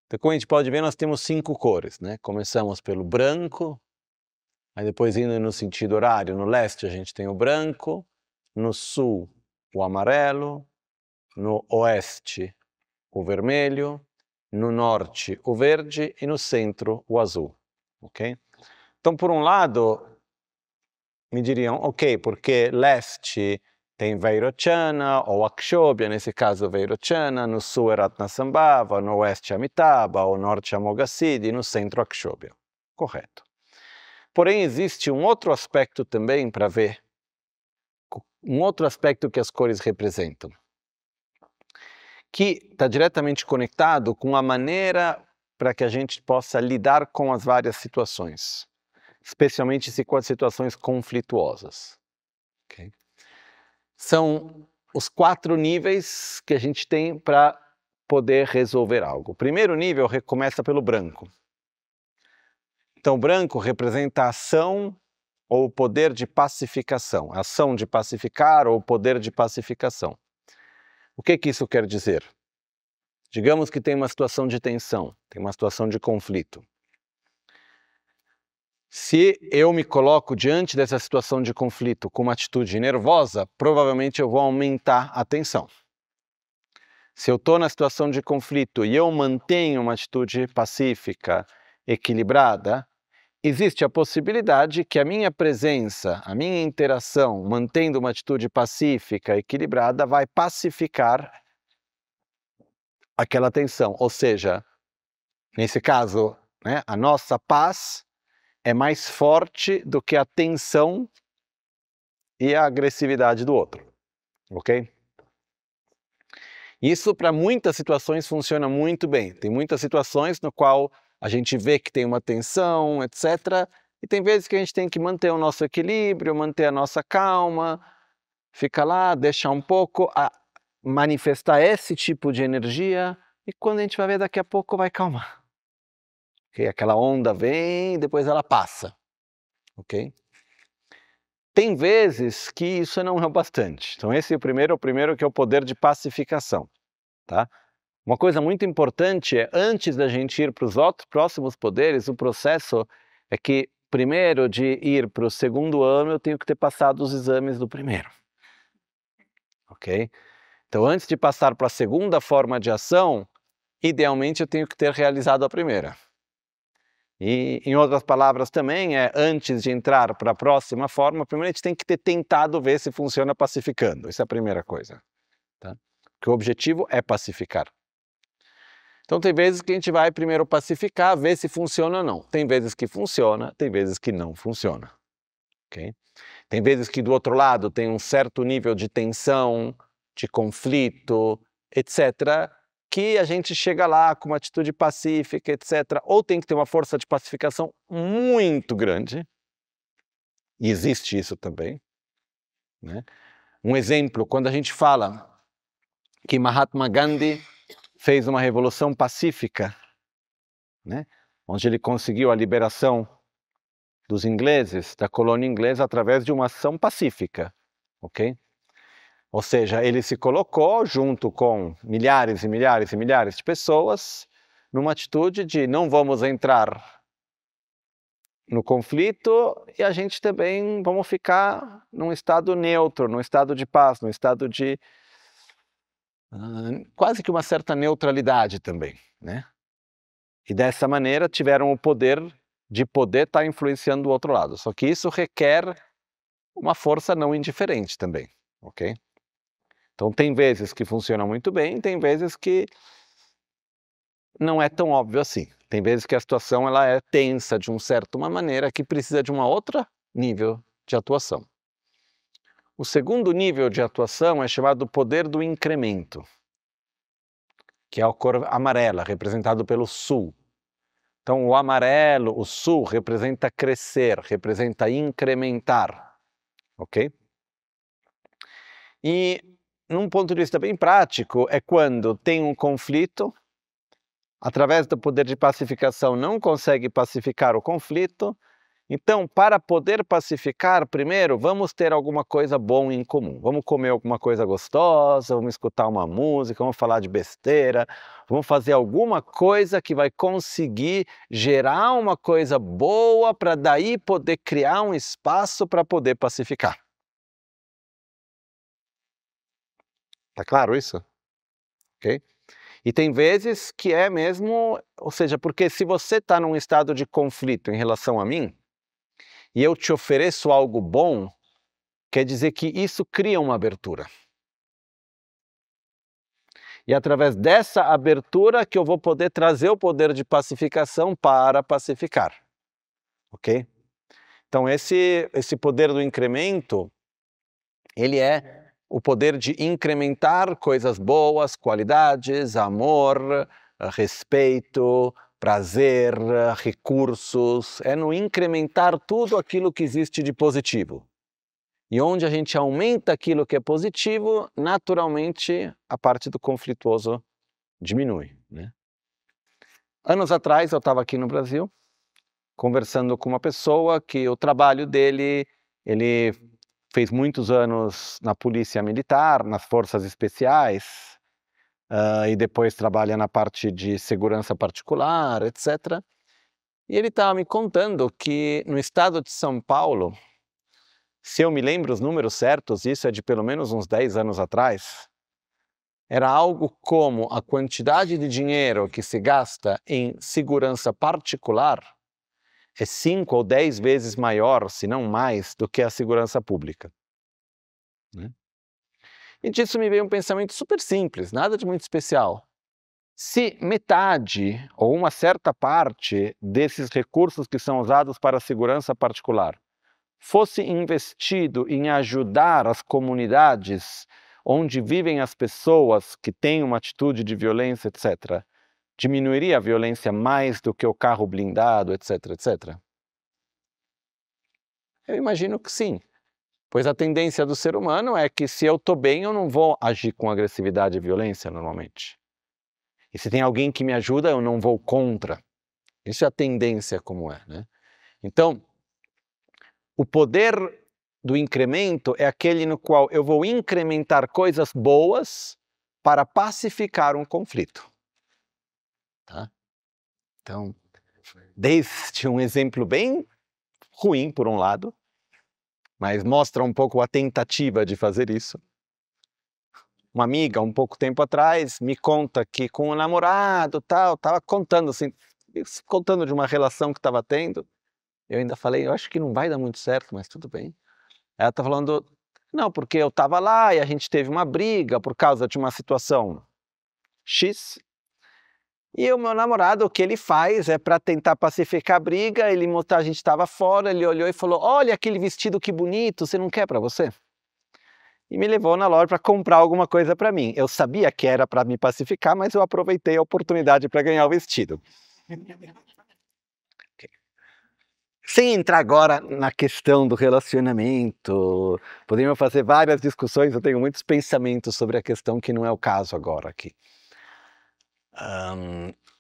Então, como a gente pode ver, nós temos 5 cores, né? Começamos pelo branco, aí depois indo no sentido horário, no leste a gente tem o branco, no sul o amarelo, no oeste o vermelho, no norte o verde e no centro o azul, ok? Então, por um lado, me diriam, ok, porque leste tem Vairocana ou Akshobhya, nesse caso Vairocana, no sul é Ratnasambhava, no oeste Amitabha, ao norte Amoghasiddhi e no centro Akshobhya. Correto. Porém, existe um outro aspecto também para ver, um outro aspecto que as cores representam, que está diretamente conectado com a maneira para que a gente possa lidar com as várias situações, especialmente com as situações conflituosas. Okay? São os 4 níveis que a gente tem para poder resolver algo. O primeiro nível começa pelo branco. Então, o branco representa a ação ou o poder de pacificação. A ação de pacificar ou o poder de pacificação. O que isso quer dizer? Digamos que tem uma situação de tensão, tem uma situação de conflito. Se eu me coloco diante dessa situação de conflito com uma atitude nervosa, provavelmente eu vou aumentar a tensão. Se eu estou na situação de conflito e eu mantenho uma atitude pacífica, equilibrada, existe a possibilidade que a minha presença, a minha interação, mantendo uma atitude pacífica, equilibrada, vai pacificar aquela tensão. Ou seja, nesse caso, né, a nossa paz é mais forte do que a tensão e a agressividade do outro, ok? Isso para muitas situações funciona muito bem. Tem muitas situações no qual a gente vê que tem uma tensão, etc. E tem vezes que a gente tem que manter o nosso equilíbrio, manter a nossa calma, ficar lá, deixar um pouco, manifestar esse tipo de energia e quando a gente vai ver daqui a pouco vai calmar. Okay? Aquela onda vem, depois ela passa. Ok? Tem vezes que isso não é o bastante. Então esse é o primeiro que é o poder de pacificação. Tá? Uma coisa muito importante é, antes da gente ir para os outros próximos poderes, o processo é que, primeiro de ir para o segundo ano, eu tenho que ter passado os exames do primeiro. Ok? Então, antes de passar para a segunda forma de ação, idealmente eu tenho que ter realizado a primeira. E, em outras palavras também, antes de entrar para a próxima forma, primeiro a gente tem que ter tentado ver se funciona pacificando. Essa é a primeira coisa. Tá? Porque o objetivo é pacificar. Então tem vezes que a gente vai primeiro pacificar, ver se funciona ou não. Tem vezes que funciona, tem vezes que não funciona. Okay? Tem vezes que do outro lado tem um certo nível de tensão, de conflito, etc., que a gente chega lá com uma atitude pacífica, etc., ou tem que ter uma força de pacificação muito grande, e existe isso também. Né? Um exemplo, quando a gente fala que Mahatma Gandhi fez uma revolução pacífica, né? Onde ele conseguiu a liberação dos ingleses, da colônia inglesa, através de uma ação pacífica, ok? Ou seja, ele se colocou junto com milhares e milhares e milhares de pessoas numa atitude de não vamos entrar no conflito e a gente também vamos ficar num estado neutro, num estado de paz, num estado de quase que uma certa neutralidade também, né? E dessa maneira tiveram o poder de estar influenciando o outro lado. Só que isso requer uma força não indiferente também, ok? Então tem vezes que funciona muito bem, tem vezes que não é tão óbvio assim. Tem vezes que a situação ela é tensa de uma certa maneira que precisa de uma outra nível de atuação. O segundo nível de atuação é chamado poder do incremento, que é a cor amarela, representado pelo sul. Então, o amarelo, o sul, representa crescer, representa incrementar, ok? E, num ponto de vista bem prático, é quando tem um conflito, através do poder de pacificação não consegue pacificar o conflito, Então, para poder pacificar, primeiro, vamos ter alguma coisa boa em comum. Vamos comer alguma coisa gostosa, vamos escutar uma música, vamos falar de besteira, vamos fazer alguma coisa que vai conseguir gerar uma coisa boa para daí poder criar um espaço para poder pacificar. Tá claro isso? Ok? E tem vezes que é mesmo, ou seja, porque se você está num estado de conflito em relação a mim, e eu te ofereço algo bom, quer dizer que isso cria uma abertura. E através dessa abertura que eu vou poder trazer o poder de pacificação para pacificar. Ok? Então esse poder do incremento, ele é o poder de incrementar coisas boas, qualidades, amor, respeito, prazer, recursos. É no incrementar tudo aquilo que existe de positivo. E onde a gente aumenta aquilo que é positivo, naturalmente a parte do conflituoso diminui, né? Anos atrás eu estava aqui no Brasil, conversando com uma pessoa que o trabalho dele, ele fez muitos anos na polícia militar, nas forças especiais, e depois trabalha na parte de segurança particular, etc. E ele estava me contando que no estado de São Paulo, se eu me lembro os números certos, isso é de pelo menos uns 10 anos atrás, era algo como a quantidade de dinheiro que se gasta em segurança particular é 5 ou 10 vezes maior, se não mais, do que a segurança pública. Né? E disso me veio um pensamento super simples, nada de muito especial. Se metade ou uma certa parte desses recursos que são usados para a segurança particular fosse investido em ajudar as comunidades onde vivem as pessoas que têm uma atitude de violência, etc., diminuiria a violência mais do que o carro blindado, etc., etc.? Eu imagino que sim, pois a tendência do ser humano é que se eu estou bem, eu não vou agir com agressividade e violência normalmente. E se tem alguém que me ajuda, eu não vou contra. Isso é a tendência como é, né? Então, o poder do incremento é aquele no qual eu vou incrementar coisas boas para pacificar um conflito. Tá? Então, desde um exemplo bem ruim, por um lado, mas mostra um pouco a tentativa de fazer isso. Uma amiga, um pouco tempo atrás, me conta que com o namorado, tal, estava contando assim, contando de uma relação que estava tendo. Eu ainda falei, eu acho que não vai dar muito certo, mas tudo bem. Ela está falando, não, porque eu estava lá e a gente teve uma briga por causa de uma situação X. E o meu namorado, o que ele faz é para tentar pacificar a briga, a gente estava fora, ele olhou e falou, olha aquele vestido que bonito, você não quer para você? E me levou na loja para comprar alguma coisa para mim. Eu sabia que era para me pacificar, mas eu aproveitei a oportunidade para ganhar o vestido. Sem entrar agora na questão do relacionamento, poderíamos fazer várias discussões, eu tenho muitos pensamentos sobre a questão que não é o caso agora aqui.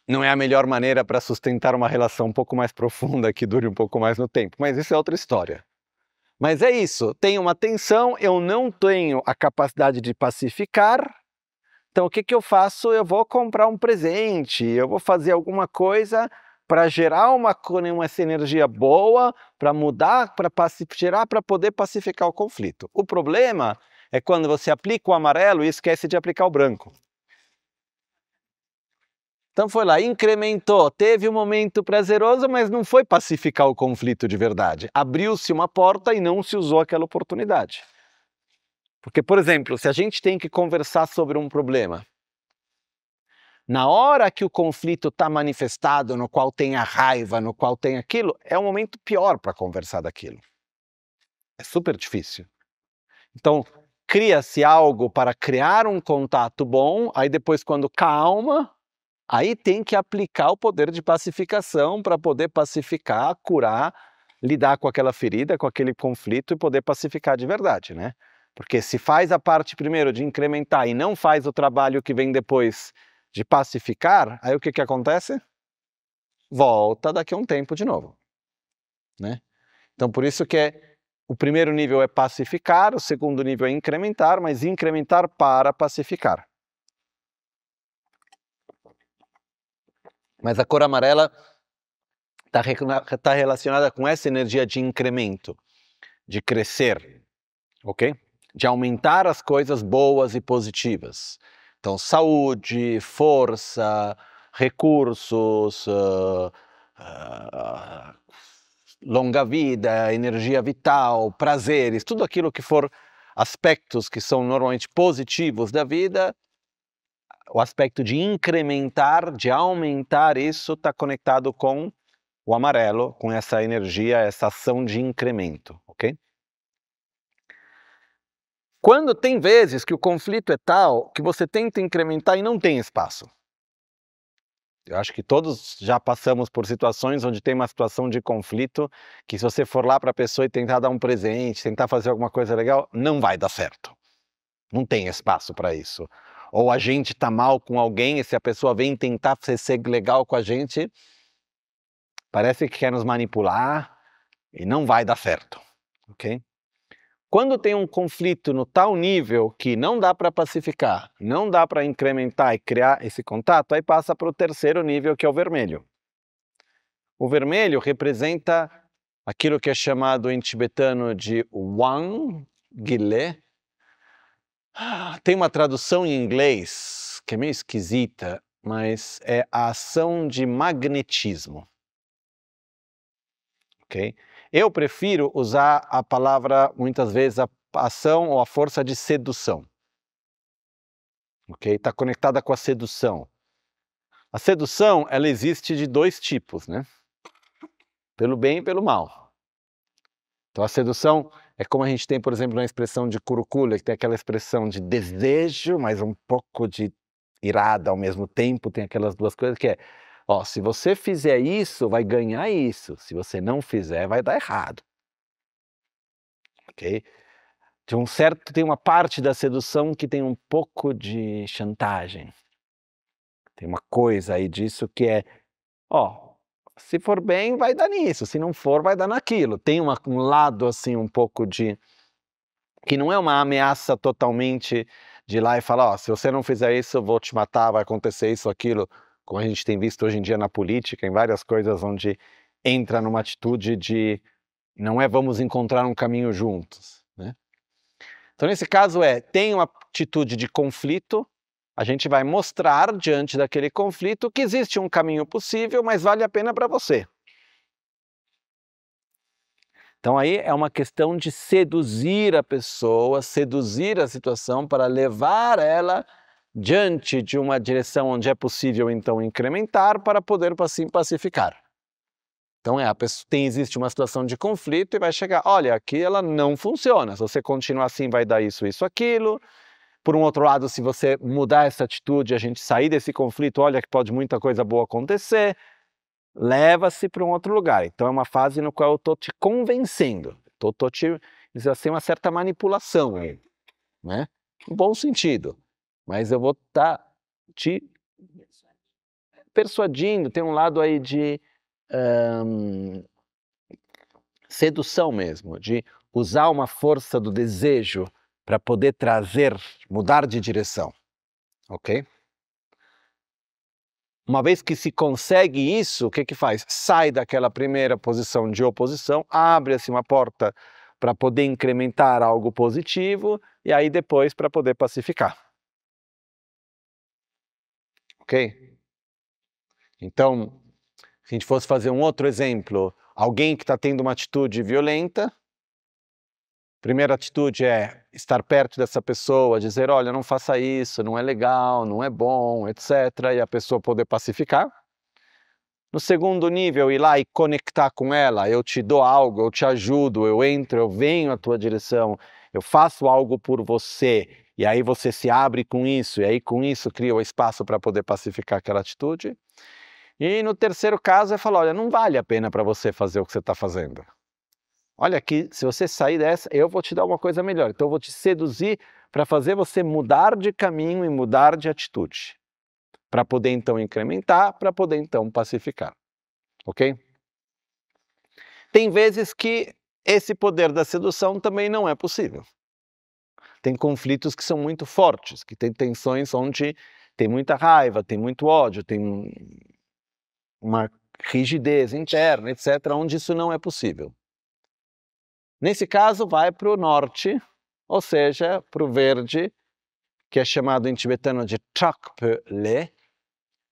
Não é a melhor maneira para sustentar uma relação um pouco mais profunda, que dure um pouco mais no tempo, mas isso é outra história. Mas é isso, tem uma tensão, eu não tenho a capacidade de pacificar, então o que eu faço? Eu vou comprar um presente, eu vou fazer alguma coisa para gerar essa energia boa, para mudar, para gerar, para poder pacificar o conflito. O problema é quando você aplica o amarelo e esquece de aplicar o branco. Então foi lá, incrementou, teve um momento prazeroso, mas não foi pacificar o conflito de verdade. Abriu-se uma porta e não se usou aquela oportunidade. Porque, por exemplo, se a gente tem que conversar sobre um problema, na hora que o conflito está manifestado, no qual tem a raiva, no qual tem aquilo, é o momento pior para conversar daquilo. É super difícil. Então, cria-se algo para criar um contato bom, aí depois quando calma, aí tem que aplicar o poder de pacificação para poder pacificar, curar, lidar com aquela ferida, com aquele conflito e poder pacificar de verdade, né? Porque se faz a parte primeiro de incrementar e não faz o trabalho que vem depois de pacificar, aí o que acontece? Volta daqui a um tempo de novo, né? Então, por isso que o primeiro nível é pacificar, o segundo nível é incrementar, mas incrementar para pacificar. Mas a cor amarela está relacionada com essa energia de incremento, de crescer, ok? De aumentar as coisas boas e positivas. Então, saúde, força, recursos, longa vida, energia vital, prazeres, tudo aquilo que for aspectos que são normalmente positivos da vida, o aspecto de incrementar, de aumentar isso está conectado com o amarelo, com essa energia, essa ação de incremento, ok? Quando tem vezes que o conflito é tal que você tenta incrementar e não tem espaço. Eu acho que todos já passamos por situações onde tem uma situação de conflito que se você for lá para a pessoa e tentar dar um presente, tentar fazer alguma coisa legal, não vai dar certo. Não tem espaço para isso. Ou a gente está mal com alguém e se a pessoa vem tentar ser legal com a gente, parece que quer nos manipular e não vai dar certo, ok? Quando tem um conflito no tal nível que não dá para pacificar, não dá para incrementar e criar esse contato, aí passa para o terceiro nível, que é o vermelho. O vermelho representa aquilo que é chamado em tibetano de Wang Gile. Tem uma tradução em inglês que é meio esquisita, mas é a ação de magnetismo. Okay? Eu prefiro usar a palavra, muitas vezes, a ação ou a força de sedução. Ok? Está conectada com a sedução. A sedução, ela existe de dois tipos, né? Pelo bem e pelo mal. Então a sedução é como a gente tem, por exemplo, na expressão de curukula, que tem aquela expressão de desejo, mas um pouco de irada ao mesmo tempo, tem aquelas duas coisas que é, ó, se você fizer isso, vai ganhar isso, se você não fizer, vai dar errado. Ok? Tem uma parte da sedução que tem um pouco de chantagem. Tem uma coisa aí disso que é, ó, se for bem, vai dar nisso, se não for, vai dar naquilo. Tem um lado, assim, um pouco de... que não é uma ameaça totalmente de ir lá e falar, ó, se você não fizer isso, eu vou te matar, vai acontecer isso, aquilo, como a gente tem visto hoje em dia na política, em várias coisas onde entra numa atitude de, não é vamos encontrar um caminho juntos, né? Então, nesse caso tem uma atitude de conflito, a gente vai mostrar diante daquele conflito que existe um caminho possível, mas vale a pena para você. Então aí é uma questão de seduzir a pessoa, seduzir a situação para levar ela diante de uma direção onde é possível então incrementar para poder assim pacificar. Então existe uma situação de conflito e vai chegar, olha, aqui ela não funciona, se você continuar assim vai dar isso, isso, aquilo. Por um outro lado, se você mudar essa atitude, a gente sair desse conflito, olha que pode muita coisa boa acontecer, leva-se para um outro lugar. Então é uma fase no qual eu estou te convencendo, estou te, assim, uma certa manipulação aí, né? No bom sentido, mas eu vou estar te persuadindo, tem um lado aí de sedução mesmo, de usar uma força do desejo para poder mudar de direção, ok? Uma vez que se consegue isso, o que que faz? Sai daquela primeira posição de oposição, abre-se uma porta para poder incrementar algo positivo e aí depois para poder pacificar. Ok? Então, se a gente fosse fazer um outro exemplo, alguém que está tendo uma atitude violenta, primeira atitude é estar perto dessa pessoa, dizer, olha, não faça isso, não é legal, não é bom, etc. E a pessoa poder pacificar. No segundo nível, ir lá e conectar com ela, eu te dou algo, eu te ajudo, eu entro, eu venho à tua direção, eu faço algo por você, e aí você se abre com isso, e aí com isso cria o espaço para poder pacificar aquela atitude. E no terceiro caso é falar, olha, não vale a pena para você fazer o que você está fazendo. Olha aqui, se você sair dessa, eu vou te dar uma coisa melhor, então eu vou te seduzir para fazer você mudar de caminho e mudar de atitude. Para poder então incrementar, para poder então pacificar, ok? Tem vezes que esse poder da sedução também não é possível. Tem conflitos que são muito fortes, que tem tensões onde tem muita raiva, tem muito ódio, tem uma rigidez interna, etc., onde isso não é possível. Nesse caso, vai para o norte, ou seja, para o verde, que é chamado em tibetano de Trakpe Le,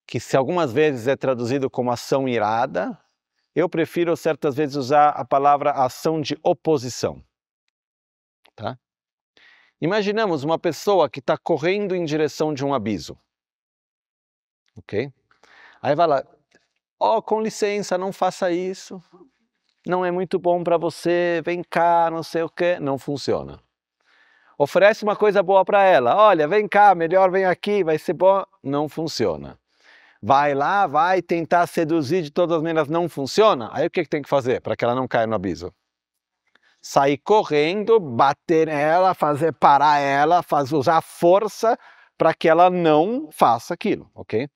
que se algumas vezes é traduzido como ação irada, eu prefiro certas vezes usar a palavra ação de oposição. Tá? Imaginamos uma pessoa que está correndo em direção de um abismo. Ok? Aí vai lá, com licença, não faça isso, não é muito bom para você, vem cá, não sei o quê. Não funciona. Oferece uma coisa boa para ela, olha, vem cá, melhor vem aqui, vai ser bom. Não funciona. Vai lá, vai tentar seduzir de todas as maneiras, não funciona. Aí o que tem que fazer para que ela não caia no abismo? Sair correndo, bater nela, fazer parar ela, usar força para que ela não faça aquilo, ok?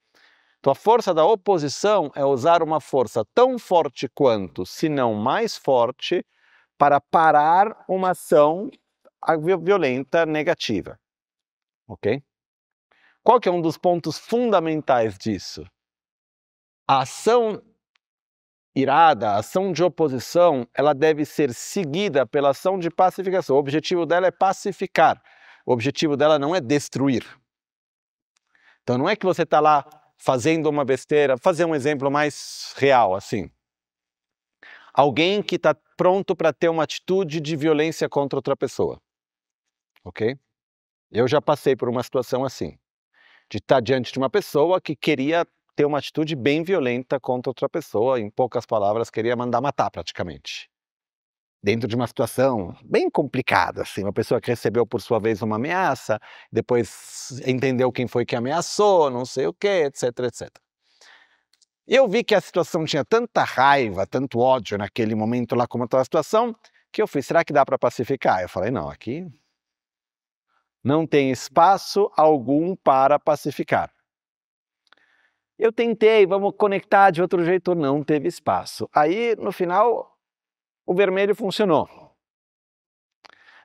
Então a força da oposição é usar uma força tão forte quanto, se não mais forte, para parar uma ação violenta negativa, ok? Qual que é um dos pontos fundamentais disso? A ação irada, a ação de oposição, ela deve ser seguida pela ação de pacificação. O objetivo dela é pacificar. O objetivo dela não é destruir. Então não é que você está lá fazendo uma besteira. Vou fazer um exemplo mais real, assim. Alguém que está pronto para ter uma atitude de violência contra outra pessoa. Ok? Eu já passei por uma situação assim. De estar diante de uma pessoa que queria ter uma atitude bem violenta contra outra pessoa, em poucas palavras, queria mandar matar praticamente. Dentro de uma situação bem complicada, assim, uma pessoa que recebeu por sua vez uma ameaça, depois entendeu quem foi que ameaçou, não sei o quê, etc, etc. Eu vi que a situação tinha tanta raiva, tanto ódio naquele momento lá como estava a situação, que eu fui, será que dá para pacificar? Eu falei, não, aqui não tem espaço algum para pacificar. Eu tentei, vamos conectar de outro jeito, não teve espaço. Aí, no final, o vermelho funcionou.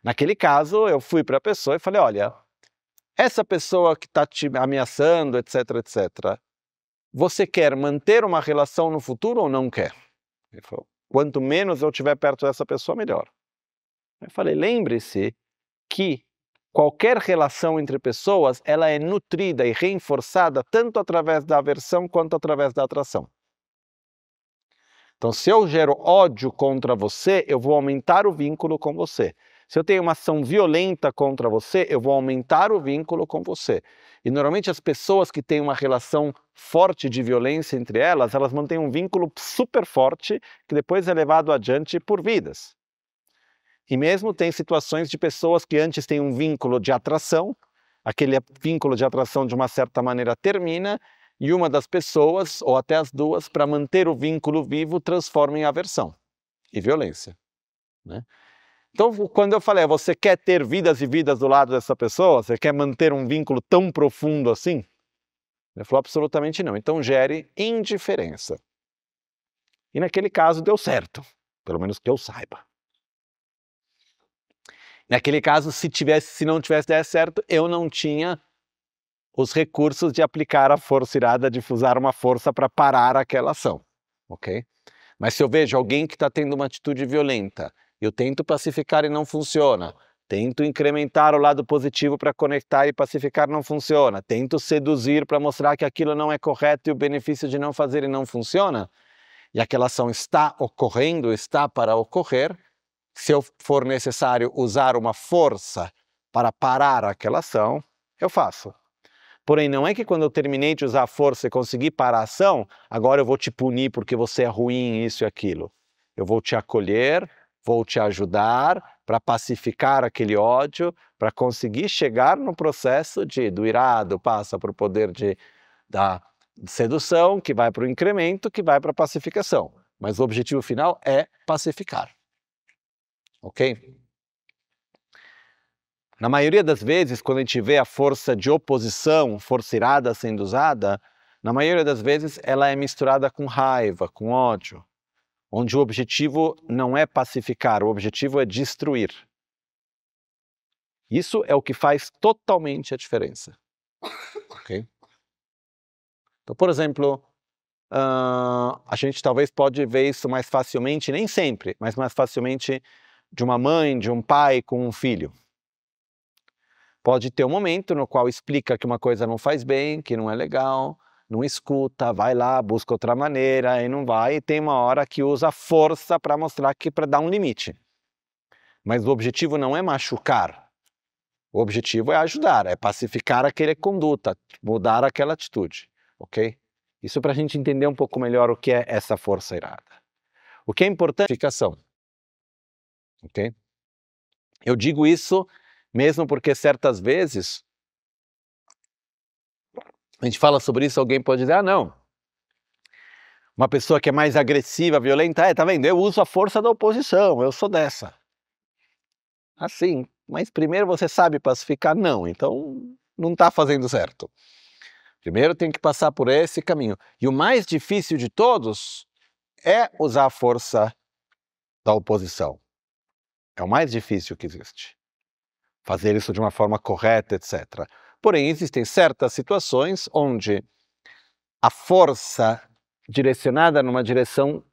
Naquele caso, eu fui para a pessoa e falei, olha, essa pessoa que está te ameaçando, etc, etc, você quer manter uma relação no futuro ou não quer? Ele falou, quanto menos eu estiver perto dessa pessoa, melhor. Eu falei, lembre-se que qualquer relação entre pessoas, ela é nutrida e reforçada tanto através da aversão quanto através da atração. Então, se eu gero ódio contra você, eu vou aumentar o vínculo com você. Se eu tenho uma ação violenta contra você, eu vou aumentar o vínculo com você. E normalmente as pessoas que têm uma relação forte de violência entre elas, elas mantêm um vínculo super forte que depois é levado adiante por vidas. E mesmo tem situações de pessoas que antes têm um vínculo de atração, aquele vínculo de atração de uma certa maneira termina, e uma das pessoas, ou até as duas, para manter o vínculo vivo, transforma em aversão e violência. Né? Então, quando eu falei, você quer ter vidas e vidas do lado dessa pessoa? Você quer manter um vínculo tão profundo assim? Ele falou, absolutamente não. Então, gere indiferença. E naquele caso deu certo, pelo menos que eu saiba. Naquele caso, se não tivesse dado certo, eu não tinha os recursos de aplicar a força irada, de usar uma força para parar aquela ação, ok? Mas se eu vejo alguém que está tendo uma atitude violenta, eu tento pacificar e não funciona, tento incrementar o lado positivo para conectar e pacificar, não funciona, tento seduzir para mostrar que aquilo não é correto e o benefício de não fazer e não funciona, e aquela ação está ocorrendo, está para ocorrer, se eu for necessário usar uma força para parar aquela ação, eu faço. Porém, não é que quando eu terminei de usar a força e consegui parar a ação, agora eu vou te punir porque você é ruim, isso e aquilo. Eu vou te acolher, vou te ajudar para pacificar aquele ódio, para conseguir chegar no processo do irado, passa para o poder da sedução, que vai para o incremento, que vai para a pacificação. Mas o objetivo final é pacificar. Ok? Na maioria das vezes, quando a gente vê a força de oposição, força irada sendo usada, na maioria das vezes ela é misturada com raiva, com ódio. onde o objetivo não é pacificar, o objetivo é destruir. Isso é o que faz totalmente a diferença. Okay? Então, por exemplo, a gente talvez pode ver isso mais facilmente, nem sempre, mas mais facilmente de uma mãe, de um pai com um filho. Pode ter um momento no qual explica que uma coisa não faz bem, que não é legal, não escuta, vai lá, busca outra maneira, e não vai, e tem uma hora que usa força para mostrar que para dar um limite. Mas o objetivo não é machucar, o objetivo é ajudar, é pacificar aquela conduta, mudar aquela atitude, ok? Isso para a gente entender um pouco melhor o que é essa força irada. O que é importante é a pacificação, ok? Eu digo isso mesmo porque certas vezes a gente fala sobre isso, alguém pode dizer, ah não, uma pessoa que é mais agressiva, violenta, tá vendo, eu uso a força da oposição, eu sou dessa. Assim, mas primeiro você sabe pacificar? Não, então não está fazendo certo. Primeiro tem que passar por esse caminho. E o mais difícil de todos é usar a força da oposição. É o mais difícil que existe. Fazer isso de uma forma correta, etc. Porém, existem certas situações onde a força direcionada numa direção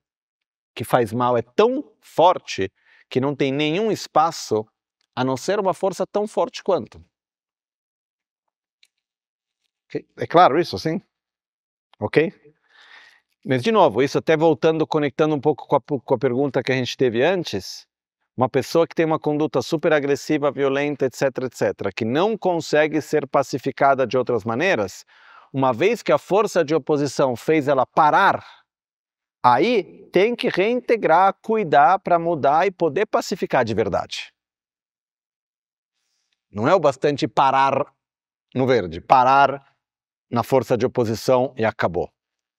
que faz mal é tão forte que não tem nenhum espaço a não ser uma força tão forte quanto. Okay? É claro isso, sim? Ok? Mas, de novo, isso até voltando, conectando um pouco com a pergunta que a gente teve antes, uma pessoa que tem uma conduta super agressiva, violenta, etc., etc., que não consegue ser pacificada de outras maneiras, uma vez que a força de oposição fez ela parar, aí tem que reintegrar, cuidar para mudar e poder pacificar de verdade. Não é o bastante parar no verde, parar na força de oposição e acabou,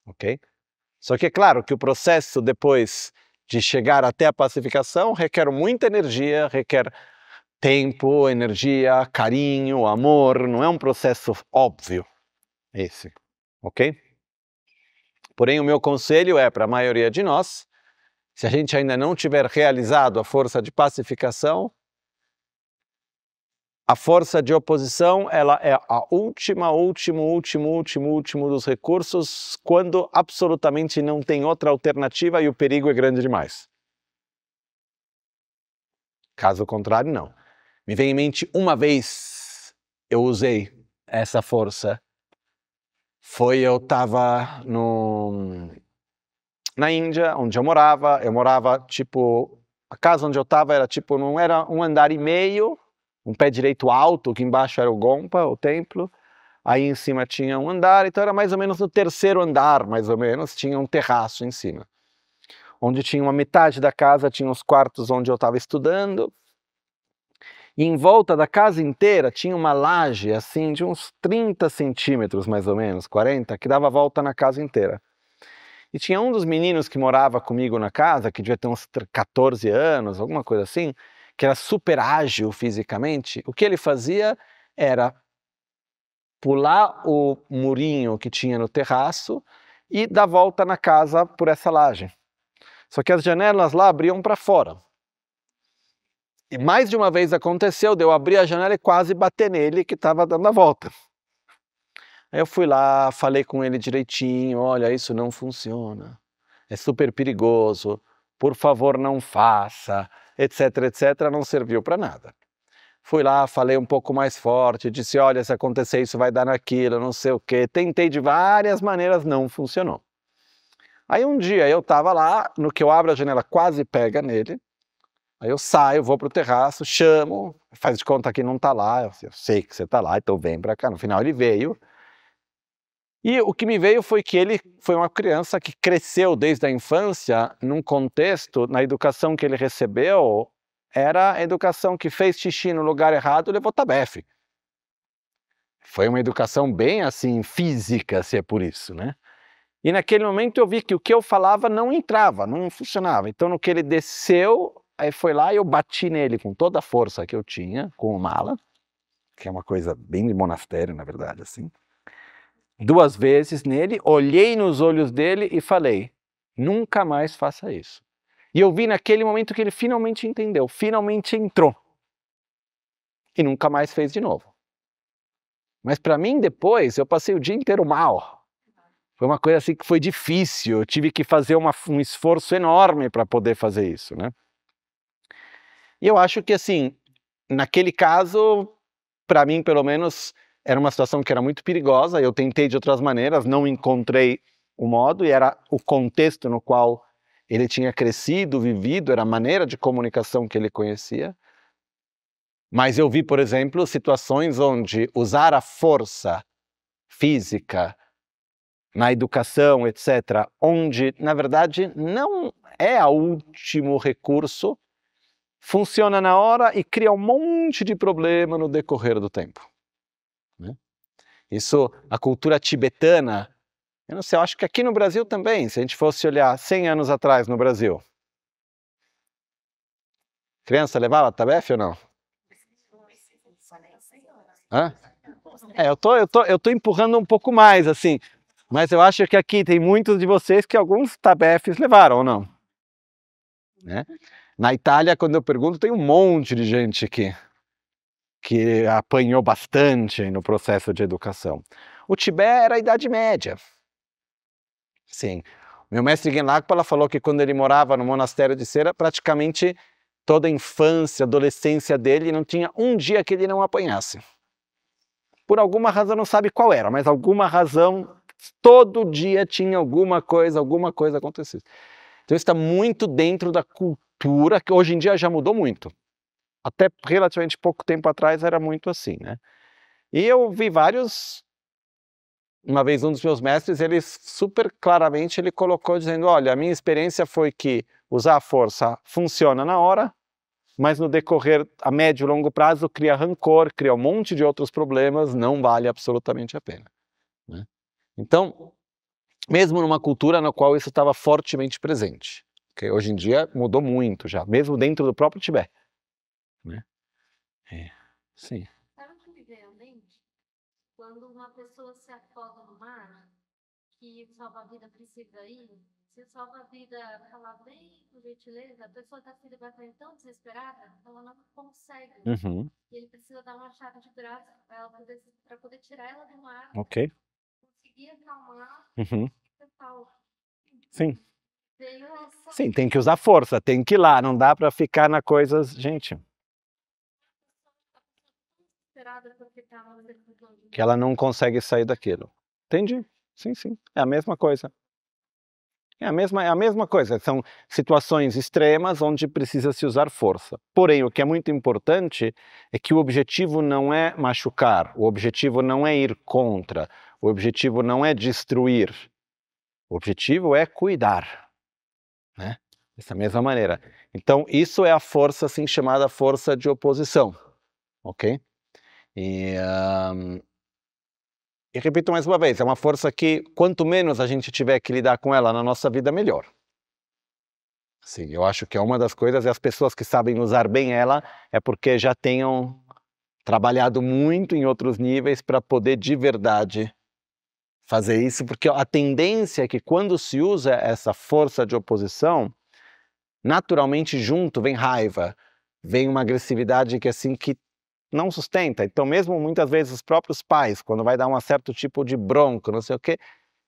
ok? Só que é claro que o processo depois de chegar até a pacificação requer muita energia, requer tempo, energia, carinho, amor, não é um processo óbvio esse, ok? Porém, o meu conselho é para a maioria de nós, se a gente ainda não tiver realizado a força de pacificação, a força de oposição, ela é a último dos recursos quando absolutamente não tem outra alternativa e o perigo é grande demais. Caso contrário, não. Me vem em mente uma vez eu usei essa força. Eu estava na Índia, onde eu morava tipo, a casa onde eu estava era tipo, não era um andar e meio, um pé direito alto, que embaixo era o Gompa, o templo, aí em cima tinha um andar, então era mais ou menos no terceiro andar, mais ou menos, tinha um terraço em cima, onde tinha uma metade da casa, tinha os quartos onde eu estava estudando, e em volta da casa inteira tinha uma laje, assim, de uns 30 centímetros, mais ou menos, 40, que dava volta na casa inteira. E tinha um dos meninos que morava comigo na casa, que devia ter uns 14 anos, alguma coisa assim, que era super ágil fisicamente. O que ele fazia era pular o murinho que tinha no terraço e dar volta na casa por essa laje. Só que as janelas lá abriam para fora. E mais de uma vez aconteceu de eu abrir a janela e quase bater nele que estava dando a volta. Aí eu fui lá, falei com ele direitinho, olha, isso não funciona, é super perigoso, por favor não faça, etc, etc, não serviu para nada. Fui lá, falei um pouco mais forte, disse, olha, se acontecer isso vai dar naquilo, não sei o quê. Tentei de várias maneiras, não funcionou. Aí um dia eu estava lá, no que eu abro a janela quase pega nele, aí eu saio, vou pro terraço, chamo, faz de conta que não tá lá, eu sei que você tá lá, então vem pra cá. No final ele veio, e o que me veio foi que ele foi uma criança que cresceu desde a infância num contexto, na educação que ele recebeu, era a educação que fez xixi no lugar errado, levou tabefe. Foi uma educação bem assim, física, se é por isso, né? E naquele momento eu vi que o que eu falava não entrava, não funcionava. Então no que ele desceu, aí foi lá e eu bati nele com toda a força que eu tinha, com o mala, que é uma coisa bem de monastério, na verdade, assim. 2 vezes nele, olhei nos olhos dele e falei, nunca mais faça isso. E eu vi naquele momento que ele finalmente entendeu, finalmente entrou. E nunca mais fez de novo. Mas para mim depois, eu passei o dia inteiro mal. Foi uma coisa assim que foi difícil, eu tive que fazer um esforço enorme para poder fazer isso, né? E eu acho que assim, naquele caso, para mim pelo menos, era uma situação que era muito perigosa, eu tentei de outras maneiras, não encontrei o modo, e era o contexto no qual ele tinha crescido, vivido, era a maneira de comunicação que ele conhecia. Mas eu vi, por exemplo, situações onde usar a força física na educação, etc., onde, na verdade, não é o último recurso, funciona na hora e cria um monte de problema no decorrer do tempo. Né? Isso, a cultura tibetana, eu não sei, eu acho que aqui no Brasil também, se a gente fosse olhar 100 anos atrás no Brasil, criança levava tabefe ou não? Hã? Eu tô empurrando um pouco mais, assim, mas eu acho que aqui tem muitos de vocês que alguns tabefes levaram, ou não? Né? Na Itália, quando eu pergunto, tem um monte de gente que apanhou bastante no processo de educação. O Tibete era a Idade Média. Sim. Meu mestre Genlakpala falou que quando ele morava no monastério de Cera, praticamente toda a infância, adolescência dele, não tinha um dia que ele não apanhasse. Por alguma razão, não sabe qual era, mas alguma razão, todo dia tinha alguma coisa acontecendo. Então isso está muito dentro da cultura, que hoje em dia já mudou muito. Até relativamente pouco tempo atrás era muito assim, né? E eu vi vários... Uma vez um dos meus mestres, ele super claramente ele colocou dizendo, olha, a minha experiência foi que usar a força funciona na hora, mas no decorrer a médio e longo prazo cria rancor, cria um monte de outros problemas, não vale absolutamente a pena. Né? Então, mesmo numa cultura na qual isso estava fortemente presente, que hoje em dia mudou muito já, mesmo dentro do próprio Tibete. Né? Sim. Sabe o que me veio à mente? Quando uma pessoa se afoga no mar, que o salva-vida precisa ir, se o salva-vida falar bem, por gentileza, a pessoa está se levantando tão desesperada, ela não consegue. Uhum. E ele precisa dar uma chave de braço para poder tirar ela do mar, Ok. conseguir acalmar Uhum. e tal. Sim. Veio essa Sim, tem que usar força, tem que ir lá, não dá para ficar na coisa... Gente, desesperada porque estava que ela não consegue sair daquilo. Entendi. Sim, sim. É a mesma coisa. É a mesma coisa. São situações extremas onde precisa se usar força. Porém, o que é muito importante é que o objetivo não é machucar, o objetivo não é ir contra, o objetivo não é destruir. O objetivo é cuidar. Né? Dessa mesma maneira. Então, isso é a força assim chamada força de oposição. Ok? E repito mais uma vez, é uma força que quanto menos a gente tiver que lidar com ela na nossa vida, melhor. Sim, eu acho que é uma das coisas, e as pessoas que sabem usar bem ela é porque já tenham trabalhado muito em outros níveis para poder de verdade fazer isso, porque a tendência é que quando se usa essa força de oposição, naturalmente junto vem raiva, vem uma agressividade que assim que não sustenta. Então mesmo muitas vezes os próprios pais, quando vai dar um certo tipo de bronca, não sei o quê,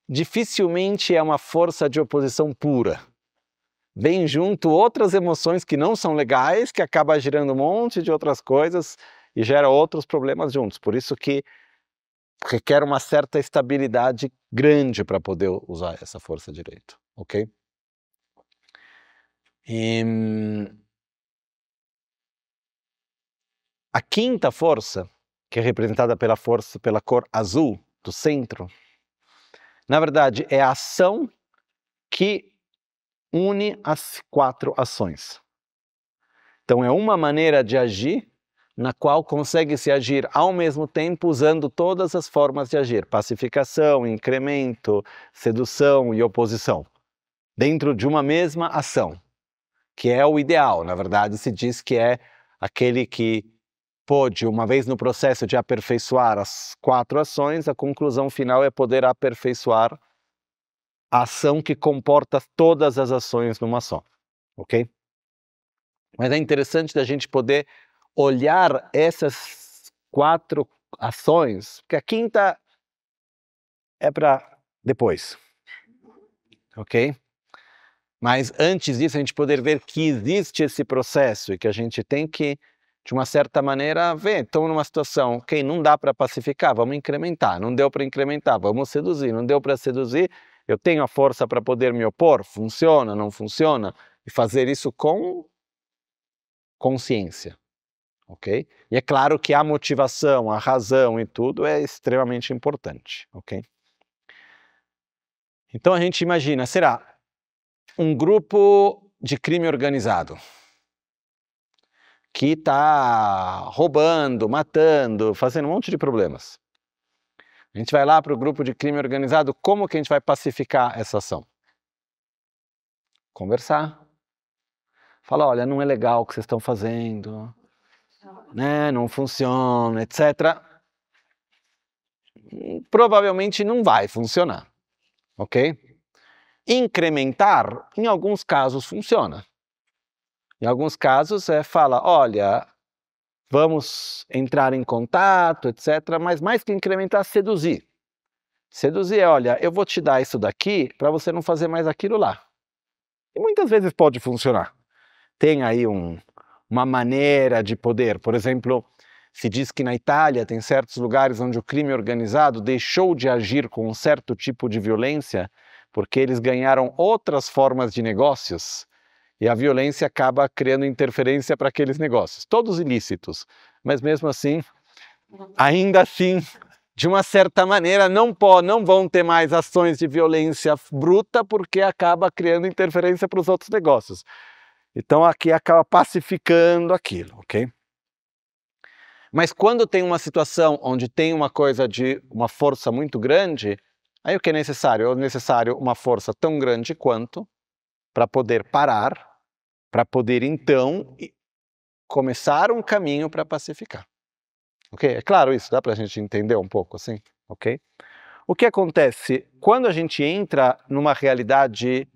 dificilmente é uma força de oposição pura. Vem junto outras emoções que não são legais, que acaba gerando um monte de outras coisas e gera outros problemas juntos. Por isso que requer uma certa estabilidade grande para poder usar essa força direito, ok? A quinta força, que é representada pela força, pela cor azul do centro, na verdade é a ação que une as 4 ações. Então é uma maneira de agir na qual consegue-se agir ao mesmo tempo usando todas as formas de agir, pacificação, incremento, sedução e oposição, dentro de uma mesma ação, que é o ideal. Na verdade se diz que é aquele que pôde, uma vez no processo de aperfeiçoar as 4 ações, a conclusão final é poder aperfeiçoar a ação que comporta todas as ações numa só. ok? Mas é interessante da gente poder olhar essas 4 ações, porque a quinta é para depois, ok? Mas antes disso a gente poder ver que existe esse processo e que a gente tem que, de uma certa maneira, ver. Então, numa situação, ok, não dá para pacificar, vamos incrementar. Não deu para incrementar, vamos seduzir. Não deu para seduzir, eu tenho a força para poder me opor? Funciona, não funciona? E fazer isso com consciência, ok? E é claro que a motivação, a razão e tudo é extremamente importante, ok? Então a gente imagina, será um grupo de crime organizado que está roubando, matando, fazendo um monte de problemas. A gente vai lá para o grupo de crime organizado, como que a gente vai pacificar essa ação? Conversar. Falar, olha, não é legal o que vocês estão fazendo, né? Não funciona, etc. Provavelmente não vai funcionar, ok? Incrementar, em alguns casos, funciona. Em alguns casos, fala, olha, vamos entrar em contato, etc. Mas mais que incrementar, seduzir. Seduzir é, olha, eu vou te dar isso daqui para você não fazer mais aquilo lá. E muitas vezes pode funcionar. Tem aí uma maneira de poder. Por exemplo, se diz que na Itália tem certos lugares onde o crime organizado deixou de agir com um certo tipo de violência porque eles ganharam outras formas de negócios e a violência acaba criando interferência para aqueles negócios. Todos ilícitos, mas mesmo assim, ainda assim, de uma certa maneira, não vão ter mais ações de violência bruta porque acaba criando interferência para os outros negócios. Então aqui acaba pacificando aquilo, ok? Mas quando tem uma situação onde tem uma coisa de uma força muito grande, aí o que é necessário? É necessário uma força tão grande quanto para poder parar, para poder então começar um caminho para pacificar. Ok? É claro isso? Dá para a gente entender um pouco assim? Ok? O que acontece quando a gente entra numa realidade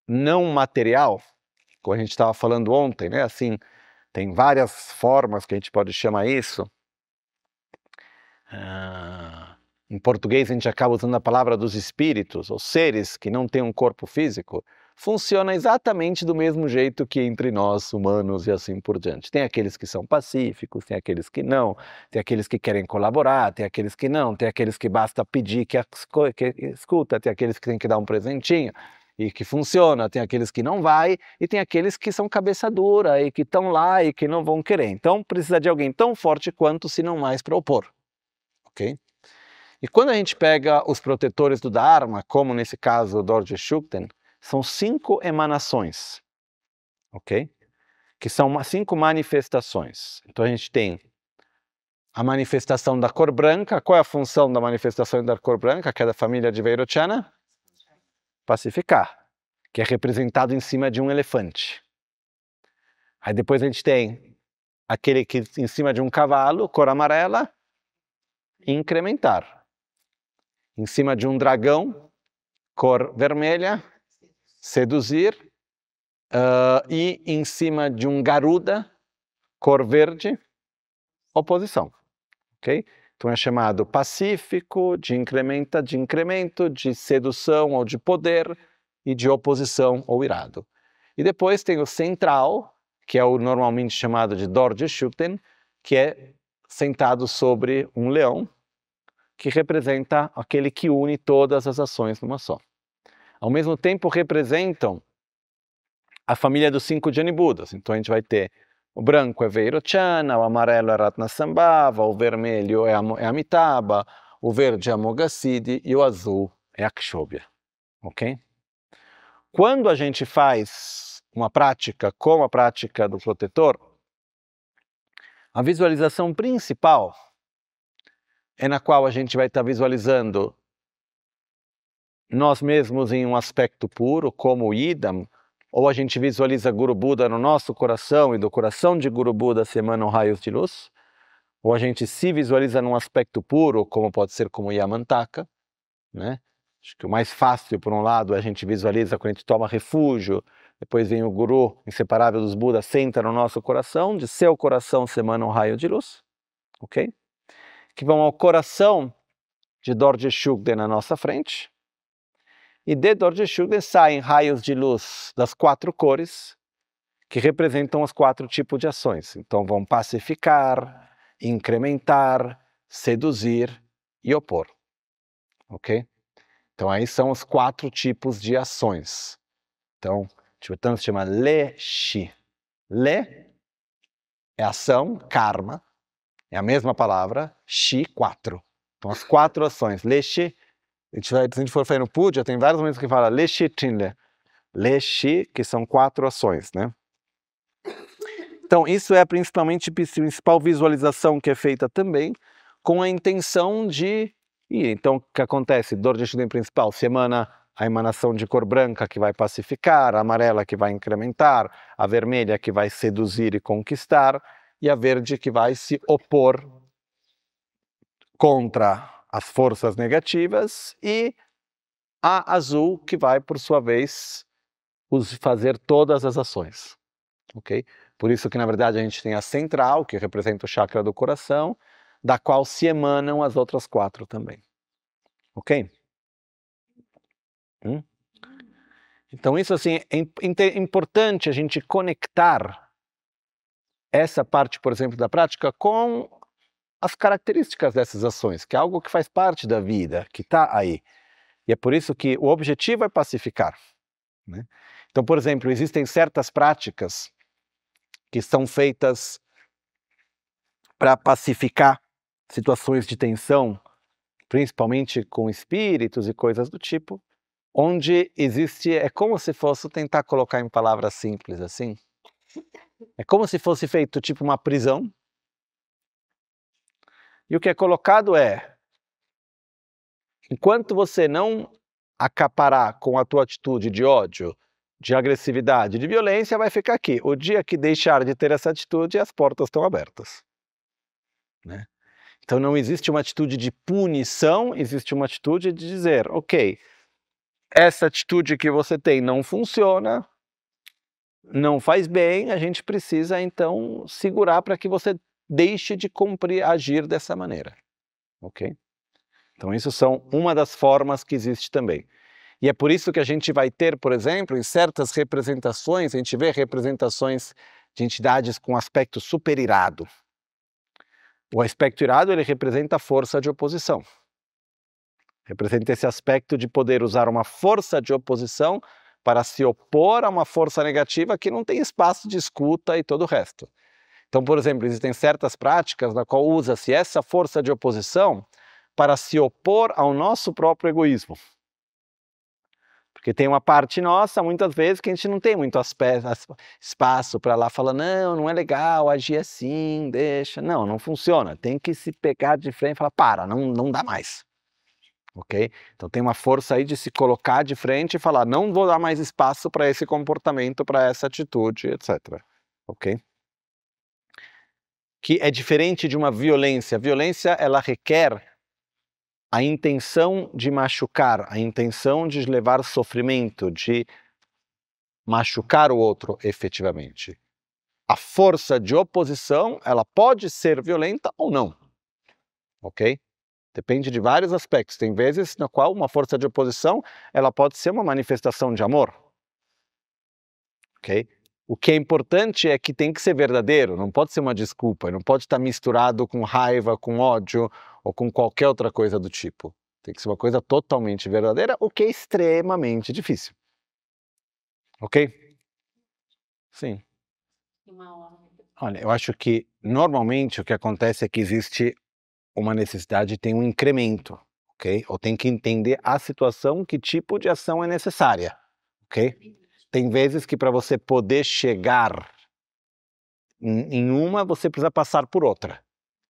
não material, como a gente estava falando ontem, né? Assim, tem várias formas que a gente pode chamar isso. Em português a gente acaba usando a palavra dos espíritos, ou seres que não têm um corpo físico. Funciona exatamente do mesmo jeito que entre nós, humanos, e assim por diante. Tem aqueles que são pacíficos, tem aqueles que não, tem aqueles que querem colaborar, tem aqueles que não, tem aqueles que basta pedir que escuta, tem aqueles que tem que dar um presentinho e que funciona, tem aqueles que não vai, e tem aqueles que são cabeça dura e que estão lá e que não vão querer. Então precisa de alguém tão forte quanto, se não mais, para opor. Ok? E quando a gente pega os protetores do Dharma, como nesse caso o Dorje Shugden, são 5 emanações, ok? Que são 5 manifestações. Então a gente tem a manifestação da cor branca. Qual é a função da manifestação da cor branca, que é da família de Vairochana? Pacificar, que é representado em cima de um elefante. Aí depois a gente tem aquele que em cima de um cavalo, cor amarela, incrementar. Em cima de um dragão, cor vermelha, seduzir. E em cima de um garuda, cor verde, oposição. Ok? Então é chamado pacífico, de incremento, de sedução ou de poder, e de oposição ou irado. E depois tem o central, que é o normalmente chamado de Dorje Shugden, que é sentado sobre um leão, que representa aquele que une todas as ações numa só. Ao mesmo tempo representam a família dos 5 Jani-Budas. Então a gente vai ter o branco é Vairochana, o amarelo é Ratnasambhava, o vermelho é Amitabha, o verde é Amoghasiddhi e o azul é Akshobhya. Ok? Quando a gente faz uma prática como a prática do protetor, a visualização principal é na qual a gente vai estar visualizando nós mesmos em um aspecto puro, como o Idam, ou a gente visualiza Guru Buda no nosso coração e do coração de Guru Buda se emanam raios de luz, ou a gente se visualiza num aspecto puro, como pode ser como Yamantaka, né? Acho que o mais fácil, por um lado, a gente visualiza quando a gente toma refúgio depois vem o Guru, inseparável dos Budas, senta no nosso coração, de seu coração se emana um raio de luz, ok? Que vão ao coração de Dorje Shugden na nossa frente, e de Dorje Shugden saem raios de luz das 4 cores, que representam os 4 tipos de ações. Então vão pacificar, incrementar, seduzir e opor, ok? Então aí são os 4 tipos de ações. Então, Tibetan se chama Le-Shi. Le é ação, karma, é a mesma palavra, Shi, 4. Então as 4 ações, Le-Shi, se a gente for fazer no Puja, tem vários momentos que fala Le-Shi Tinle. Le-Shi, que são 4 ações, né? Então isso é principalmente a principal visualização que é feita também, com a intenção de... então o que acontece? Dorje Shugden principal, se emana a emanação de cor branca que vai pacificar, a amarela que vai incrementar, a vermelha que vai seduzir e conquistar, e a verde que vai se opor contra as forças negativas, e a azul que vai, por sua vez, fazer todas as ações. Ok? Por isso que, na verdade, a gente tem a central, que representa o chakra do coração, da qual se emanam as outras 4 também. Ok? Então isso assim, é importante a gente conectar essa parte, por exemplo, da prática com as características dessas ações, que é algo que faz parte da vida, que está aí. E é por isso que o objetivo é pacificar, né? Então, por exemplo, existem certas práticas que são feitas para pacificar situações de tensão, principalmente com espíritos e coisas do tipo, onde existe, é como se fosse, tentar colocar em palavras simples assim, é como se fosse feito tipo uma prisão, e o que é colocado é, enquanto você não acaparar com a tua atitude de ódio, de agressividade, de violência, vai ficar aqui. O dia que deixar de ter essa atitude, as portas estão abertas, né? Então não existe uma atitude de punição, existe uma atitude de dizer, ok, essa atitude que você tem não funciona, não faz bem, a gente precisa então segurar para que você deixe de agir dessa maneira, ok? Então isso são uma das formas que existe também. E é por isso que a gente vai ter, por exemplo, em certas representações, a gente vê representações de entidades com aspecto super irado. O aspecto irado, ele representa a força de oposição. Representa esse aspecto de poder usar uma força de oposição para se opor a uma força negativa que não tem espaço de escuta e todo o resto. Então, por exemplo, existem certas práticas na qual usa-se essa força de oposição para se opor ao nosso próprio egoísmo. Porque tem uma parte nossa, muitas vezes, que a gente não tem muito espaço para lá falar, não, não é legal agir assim, deixa. Não, não funciona. Tem que se pegar de frente e falar, para, não dá mais. Ok? Então tem uma força aí de se colocar de frente e falar, não vou dar mais espaço para esse comportamento, para essa atitude, etc. Ok? Que é diferente de uma violência. A violência, ela requer a intenção de machucar, a intenção de levar sofrimento, de machucar o outro efetivamente. A força de oposição, ela pode ser violenta ou não, ok? Depende de vários aspectos. Tem vezes na qual uma força de oposição, ela pode ser uma manifestação de amor, ok? O que é importante é que tem que ser verdadeiro, não pode ser uma desculpa, não pode estar misturado com raiva, com ódio ou com qualquer outra coisa do tipo. Tem que ser uma coisa totalmente verdadeira, o que é extremamente difícil. Ok? Sim. Olha, eu acho que normalmente o que acontece é que existe uma necessidade, tem um incremento, ok? Ou tem que entender a situação, que tipo de ação é necessária, ok? Tem vezes que para você poder chegar em uma, você precisa passar por outra,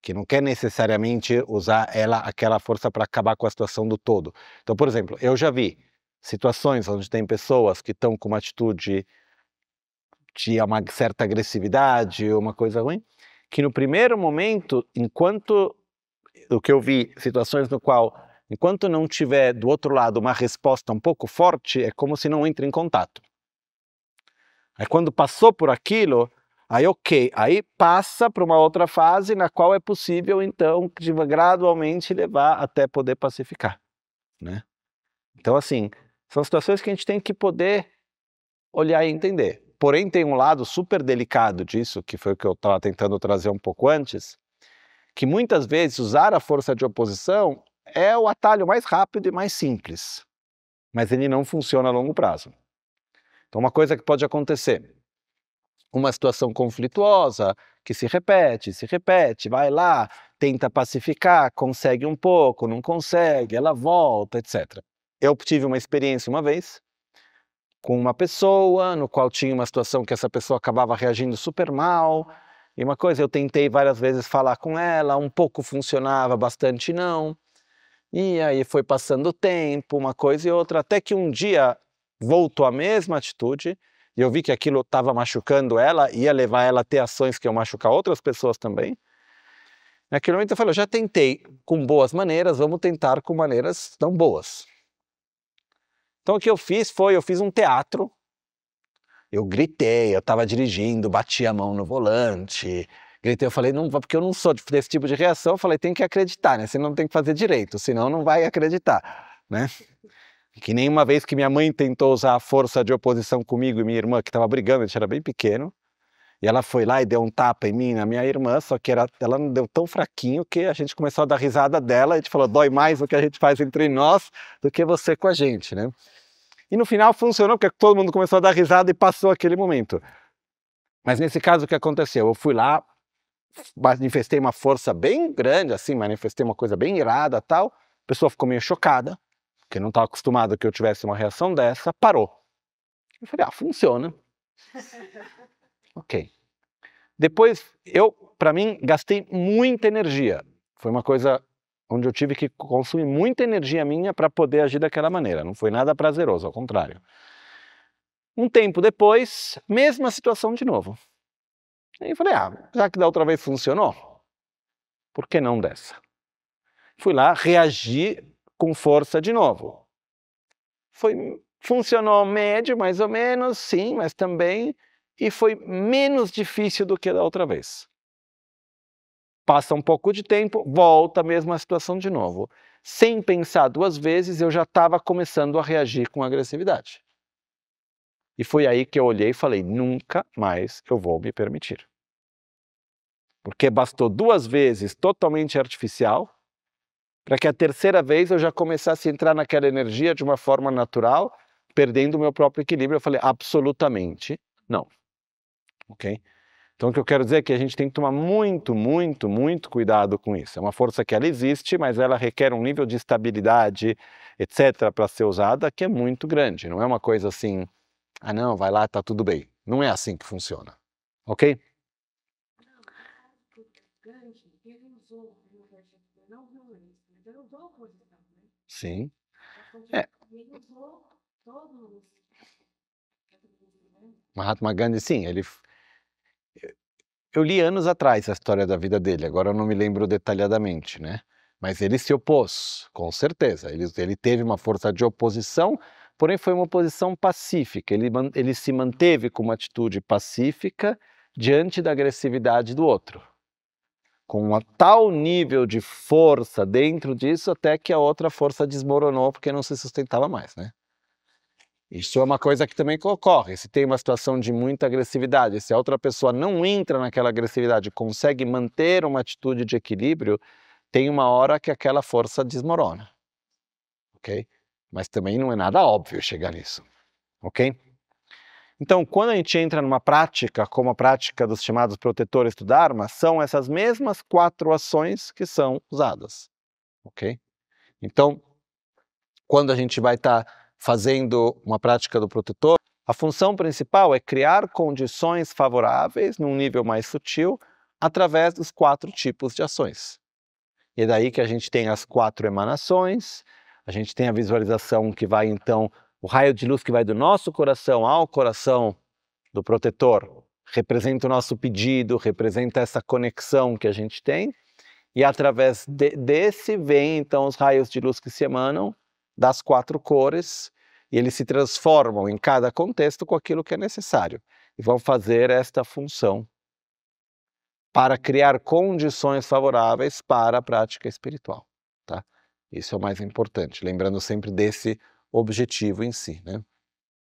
que não quer necessariamente usar aquela força para acabar com a situação do todo. Então, por exemplo, eu já vi situações onde tem pessoas que estão com uma atitude de uma certa agressividade, uma coisa ruim, que no primeiro momento, o que eu vi, situações no qual, enquanto não tiver do outro lado uma resposta um pouco forte, é como se não entre em contato. Aí quando passou por aquilo, aí ok, aí passa para uma outra fase na qual é possível então gradualmente levar até poder pacificar, né? Então assim, são situações que a gente tem que poder olhar e entender. Porém tem um lado super delicado disso, que foi o que eu estava tentando trazer um pouco antes, que muitas vezes usar a força de oposição é o atalho mais rápido e mais simples, mas ele não funciona a longo prazo. Então uma coisa que pode acontecer, uma situação conflituosa, que se repete, vai lá, tenta pacificar, consegue um pouco, não consegue, ela volta, etc. Eu tive uma experiência uma vez, com uma pessoa, no qual tinha uma situação que essa pessoa acabava reagindo super mal, e uma coisa, eu tentei várias vezes falar com ela, um pouco funcionava, bastante não, e aí foi passando o tempo, uma coisa e outra, até que um dia voltou a mesma atitude, e eu vi que aquilo estava machucando ela, ia levar ela a ter ações que iam machucar outras pessoas também. Naquele momento eu falei, eu já tentei com boas maneiras, vamos tentar com maneiras não boas. Então o que eu fiz foi, eu fiz um teatro, eu gritei, eu estava dirigindo, bati a mão no volante, gritei, eu falei, não, porque eu não sou desse tipo de reação, eu falei, tem que acreditar, né? Você não tem que fazer direito, senão não vai acreditar, né? Que nem uma vez que minha mãe tentou usar a força de oposição comigo e minha irmã, que estava brigando, a gente era bem pequeno, e ela foi lá e deu um tapa em mim, na minha irmã, só que ela não deu tão fraquinho que a gente começou a dar risada dela, e a gente falou, dói mais o que a gente faz entre nós do que você com a gente, né? E no final funcionou, porque todo mundo começou a dar risada e passou aquele momento. Mas nesse caso o que aconteceu? Eu fui lá, manifestei uma força bem grande, assim, manifestei uma coisa bem irada, tal, a pessoa ficou meio chocada, porque não estava acostumado que eu tivesse uma reação dessa, parou. Eu falei, funciona. Ok. Depois, para mim, gastei muita energia. Foi uma coisa onde eu tive que consumir muita energia minha para poder agir daquela maneira. Não foi nada prazeroso, ao contrário. Um tempo depois, mesma situação de novo. Aí eu falei, já que da outra vez funcionou, por que não dessa? Fui lá, reagi com força de novo. Funcionou médio, mais ou menos, sim, mas também, e foi menos difícil do que da outra vez. Passa um pouco de tempo, volta a mesma situação de novo. Sem pensar duas vezes, eu já estava começando a reagir com agressividade. E foi aí que eu olhei e falei, nunca mais eu vou me permitir. Porque bastou duas vezes totalmente artificial, para que a terceira vez eu já começasse a entrar naquela energia de uma forma natural, perdendo o meu próprio equilíbrio. Eu falei, absolutamente não. Ok? Então o que eu quero dizer é que a gente tem que tomar muito, muito, muito cuidado com isso. É uma força que ela existe, mas ela requer um nível de estabilidade, etc., para ser usada, que é muito grande. Não é uma coisa assim, não, vai lá, tá tudo bem. Não é assim que funciona. Ok? Sim. Mahatma Gandhi, sim, eu li anos atrás a história da vida dele, agora eu não me lembro detalhadamente, né? Mas ele se opôs, com certeza. Ele teve uma força de oposição, porém foi uma oposição pacífica. Ele se manteve com uma atitude pacífica diante da agressividade do outro. Com um tal nível de força dentro disso, até que a outra força desmoronou porque não se sustentava mais, né? Isso é uma coisa que também ocorre. Se tem uma situação de muita agressividade, se a outra pessoa não entra naquela agressividade, consegue manter uma atitude de equilíbrio, tem uma hora que aquela força desmorona, ok? Mas também não é nada óbvio chegar nisso, ok? Então, quando a gente entra numa prática, como a prática dos chamados protetores do Dharma, são essas mesmas 4 ações que são usadas, ok? Então, quando a gente vai estar fazendo uma prática do protetor, a função principal é criar condições favoráveis num nível mais sutil através dos 4 tipos de ações. E é daí que a gente tem as 4 emanações, a gente tem a visualização que vai então, o raio de luz que vai do nosso coração ao coração do protetor, representa o nosso pedido, representa essa conexão que a gente tem, e através desse vem então os raios de luz que se emanam das 4 cores, e eles se transformam em cada contexto com aquilo que é necessário. e vão fazer esta função para criar condições favoráveis para a prática espiritual, tá? Isso é o mais importante, lembrando sempre desse objetivo em si, né?